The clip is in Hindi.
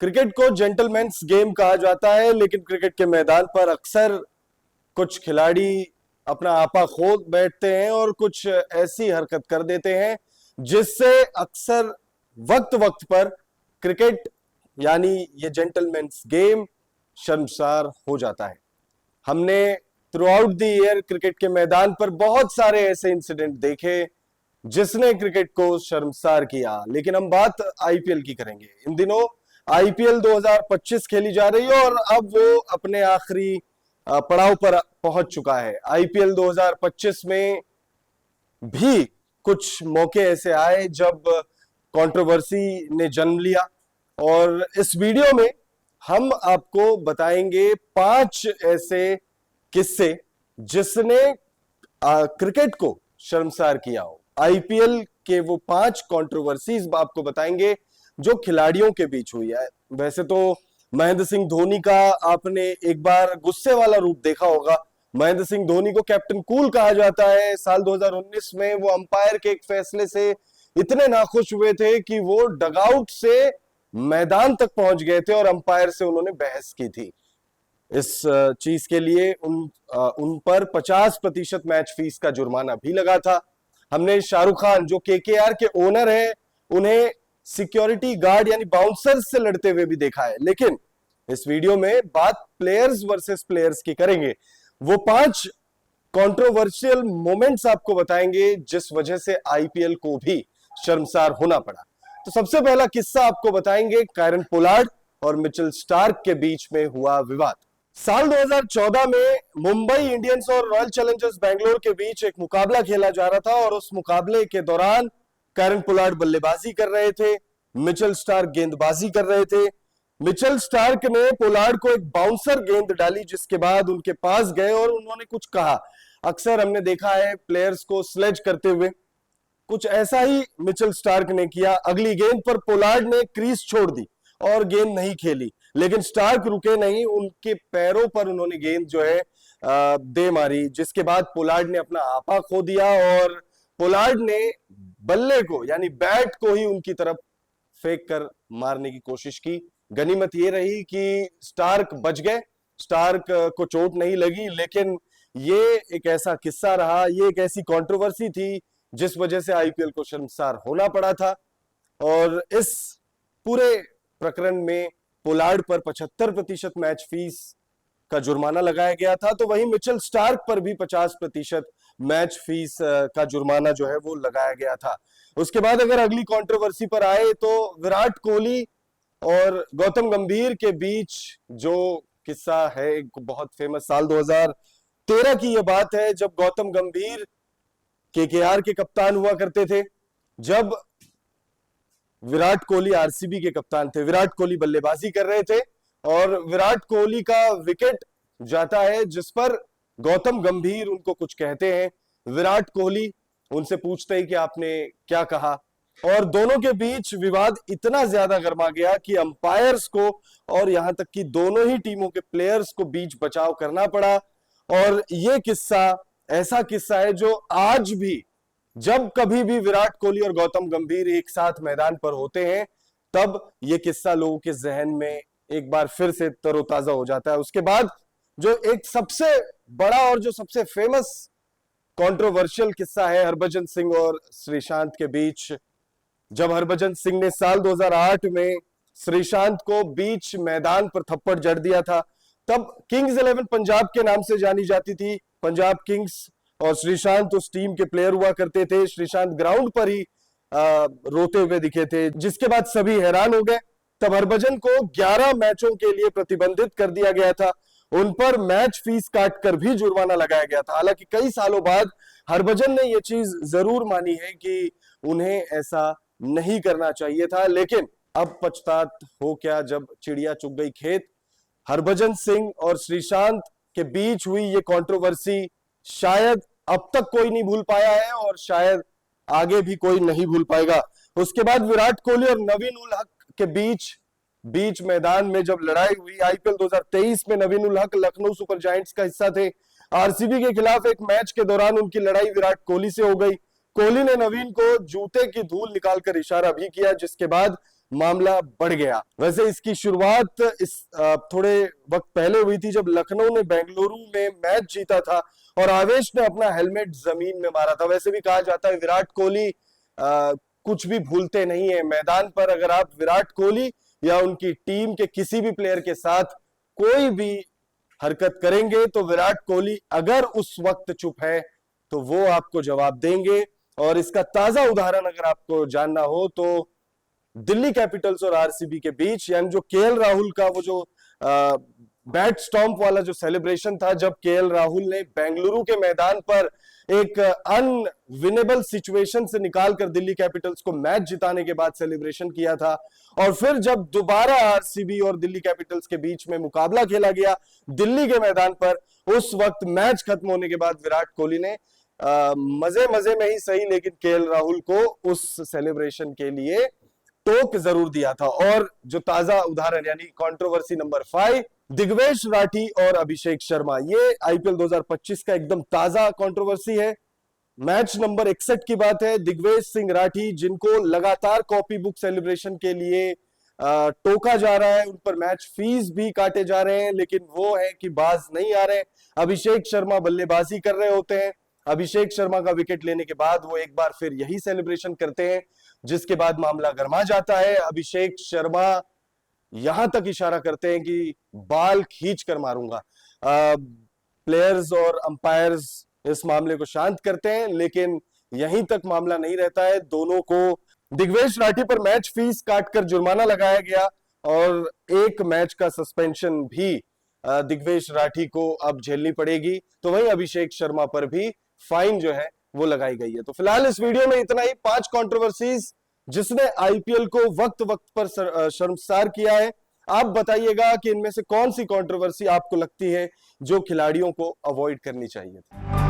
क्रिकेट को जेंटलमैन्स गेम कहा जाता है, लेकिन क्रिकेट के मैदान पर अक्सर कुछ खिलाड़ी अपना आपा खो बैठते हैं और कुछ ऐसी हरकत कर देते हैं जिससे अक्सर वक्त वक्त पर क्रिकेट यानी ये जेंटलमैन्स गेम शर्मसार हो जाता है। हमने through out the year cricket के मैदान पर बहुत सारे ऐसे इंसिडेंट देखे जिसने क्रिकेट को शर्मसार किया, लेकिन हम बात आईपीएल की करेंगे। इन दिनों आईपीएल 2025 खेली जा रही है और अब वो अपने आखिरी पड़ाव पर पहुंच चुका है। आईपीएल 2025 में भी कुछ मौके ऐसे आए जब कंट्रोवर्सी ने जन्म लिया और इस वीडियो में हम आपको बताएंगे 5 ऐसे किस्से जिसने क्रिकेट को शर्मसार किया हो। आईपीएल के वो 5 कंट्रोवर्सीज आपको बताएंगे जो खिलाड़ियों के बीच हुई है। वैसे तो महेंद्र सिंह धोनी का आपने एक बार गुस्से वाला रूप देखा होगा। महेंद्र सिंह धोनी को कैप्टन कूल कहा जाता है। साल 2019 में वो अंपायर के एक फैसले से इतने नाखुश हुए थे कि वो डगआउट से मैदान तक पहुंच गए थे और अंपायर से उन्होंने बहस की थी। इस चीज के लिए उन पर 50% मैच फीस का जुर्माना भी लगा था। हमने शाहरुख खान जो केकेआर के ओनर है उन्हें सिक्योरिटी गार्ड यानी बाउंसर्स से लड़ते हुए भी देखा है। लेकिन इस वीडियो में बात प्लेयर्स वर्सेस प्लेयर्स की करेंगे। वो 5 कंट्रोवर्शियल मोमेंट्स आपको बताएंगे जिस वजह से आईपीएल को भी शर्मसार होना पड़ा। तो सबसे पहला किस्सा आपको बताएंगे कायरन पोलार्ड और मिचेल स्टार्क के बीच में हुआ विवाद। साल 2014 में मुंबई इंडियंस और रॉयल चैलेंजर्स बैंगलोर के बीच एक मुकाबला खेला जा रहा था और उस मुकाबले के दौरान कायरन पोलार्ड बल्लेबाजी कर रहे थे, मिचेल स्टार्क गेंदबाजी कर रहे थे। मिचेल स्टार्क ने पोलार्ड को एक बाउंसर गेंद डाली जिसके बाद उनके पास गए और उन्होंने कुछ कहा। अक्सर हमने देखा है प्लेयर्स को स्लेज करते हुए, कुछ ऐसा ही मिचेल स्टार्क ने किया। अगली गेंद पर पोलार्ड ने क्रीज छोड़ दी और गेंद नहीं खेली, लेकिन स्टार्क रुके नहीं, उनके पैरों पर उन्होंने गेंद जो है दे मारी, जिसके बाद पोलार्ड ने अपना आपा खो दिया और पोलार्ड ने बल्ले को यानी बैट को ही उनकी तरफ फेंक कर मारने की कोशिश की। गनीमत ये रही कि स्टार्क बच गए, स्टार्क को चोट नहीं लगी, लेकिन ये एक ऐसा किस्सा रहा, ये एक ऐसी कंट्रोवर्सी थी जिस वजह से आईपीएल को शर्मसार होना पड़ा था। और इस पूरे प्रकरण में पोलार्ड पर 75% मैच फीस का जुर्माना लगाया गया था, तो वहीं मिचेल स्टार्क पर भी 50% मैच फीस का जुर्माना जो है वो लगाया गया था। उसके बाद अगर अगली कंट्रोवर्सी पर आए तो विराट कोहली और गौतम गंभीर के बीच जो किस्सा है एक बहुत फेमस, साल 2013 की यह बात है जब गौतम गंभीर केकेआर के कप्तान हुआ करते थे, जब विराट कोहली आरसीबी के कप्तान थे। विराट कोहली बल्लेबाजी कर रहे थे और विराट कोहली का विकेट जाता है जिस पर गौतम गंभीर उनको कुछ कहते हैं। विराट कोहली उनसे पूछते हैं कि आपने क्या कहा, और दोनों के बीच विवाद इतना ज्यादा गर्मा गया कि अंपायर्स को और यहां तक कि दोनों ही टीमों के प्लेयर्स को बीच बचाव करना पड़ा। और यह किस्सा ऐसा किस्सा है जो आज भी जब कभी भी विराट कोहली और गौतम गंभीर एक साथ मैदान पर होते हैं तब यह किस्सा लोगों के जहन में एक बार फिर से तरोताजा हो जाता है। उसके बाद जो एक सबसे बड़ा और जो सबसे फेमस कंट्रोवर्शियल किस्सा है हरभजन सिंह और श्रीशांत के बीच। जब हरभजन सिंह ने साल 2008 में श्रीशांत को बीच मैदान पर थप्पड़ जड़ दिया था, तब किंग्स 11 पंजाब के नाम से जानी जाती थी, पंजाब किंग्स, और श्रीशांत उस टीम के प्लेयर हुआ करते थे। श्रीशांत ग्राउंड पर ही रोते हुए दिखे थे, जिसके बाद सभी हैरान हो गए। तब हरभजन को 11 मैचों के लिए प्रतिबंधित कर दिया गया था, उन पर मैच फीस काटकर भी जुर्माना लगाया गया था। हालांकि कई सालों बाद हरभजन ने यह चीज जरूर मानी है कि उन्हें ऐसा नहीं करना चाहिए था, लेकिन अब पछतात हो क्या जब चिड़िया चुग गई खेत। हरभजन सिंह और श्रीशांत के बीच हुई ये कंट्रोवर्सी शायद अब तक कोई नहीं भूल पाया है और शायद आगे भी कोई नहीं भूल पाएगा। उसके बाद विराट कोहली और नवीन उल हक के बीच मैदान में जब लड़ाई हुई, आईपीएल 2023 में नवीन उल हक लखनऊ सुपर जायंट्स का हिस्सा थे। आरसीबी के खिलाफ एक मैच के दौरान उनकी लड़ाई विराट कोहली से हो गई। कोहली ने नवीन को जूते की धूल निकालकर इशारा भी किया, जिसके बाद मामला बढ़ गया। वैसे इसकी शुरुआत इस थोड़े वक्त पहले हुई थी जब लखनऊ ने बेंगलुरु में मैच जीता था और आवेश ने अपना हेलमेट जमीन में मारा था। वैसे भी कहा जाता है विराट कोहली कुछ भी भूलते नहीं है मैदान पर। अगर आप विराट कोहली या उनकी टीम के किसी भी प्लेयर के साथ कोई भी हरकत करेंगे तो विराट कोहली अगर उस वक्त चुप है तो वो आपको जवाब देंगे। और इसका ताजा उदाहरण अगर आपको जानना हो तो दिल्ली कैपिटल्स और आरसीबी के बीच, यानी जो केएल राहुल का वो जो बैट स्टॉम्प वाला जो सेलिब्रेशन था, जब केएल राहुल ने बेंगलुरु के मैदान पर एक अनविनेबल सिचुएशन से निकालकर दिल्ली कैपिटल्स को मैच जिताने के बाद सेलिब्रेशन किया था। और फिर जब दोबारा आरसीबी और दिल्ली कैपिटल्स के बीच में मुकाबला खेला गया दिल्ली के मैदान पर, उस वक्त मैच खत्म होने के बाद विराट कोहली ने मजे मजे में ही सही लेकिन केएल राहुल को उस सेलिब्रेशन के लिए टोक जरूर दिया था। और जो ताजा उदाहरण यानी कंट्रोवर्सी नंबर 5, दिग्वेश राठी और अभिषेक शर्मा, ये आईपीएल 2025 का एकदम ताजा कंट्रोवर्सी है। मैच नंबर 61 की बात है। दिग्वेश सिंह राठी जिनको लगातार कॉपी बुक सेलिब्रेशन के लिए टोका जा रहा है, उन पर मैच फीस भी काटे जा रहे हैं, लेकिन वो है कि बाज नहीं आ रहे। अभिषेक शर्मा बल्लेबाजी कर रहे होते हैं। अभिषेक शर्मा का विकेट लेने के बाद वो एक बार फिर यही सेलिब्रेशन करते हैं, जिसके बाद मामला गर्मा जाता है। अभिषेक शर्मा यहां तक इशारा करते हैं कि बाल खींच कर मारूंगा। प्लेयर्स और अंपायर्स इस मामले को शांत करते हैं, लेकिन यहीं तक मामला नहीं रहता है। दोनों को दिग्वेश राठी पर मैच फीस काटकर जुर्माना लगाया गया और एक मैच का सस्पेंशन भी दिग्वेश राठी को अब झेलनी पड़ेगी। तो वहीं अभिषेक शर्मा पर भी फाइन जो है वो लगाई गई है। तो फिलहाल इस वीडियो में इतना ही। 5 कंट्रोवर्सीज जिसने आईपीएल को वक्त वक्त पर शर्मसार किया है। आप बताइएगा कि इनमें से कौन सी कंट्रोवर्सी आपको लगती है जो खिलाड़ियों को अवॉइड करनी चाहिए।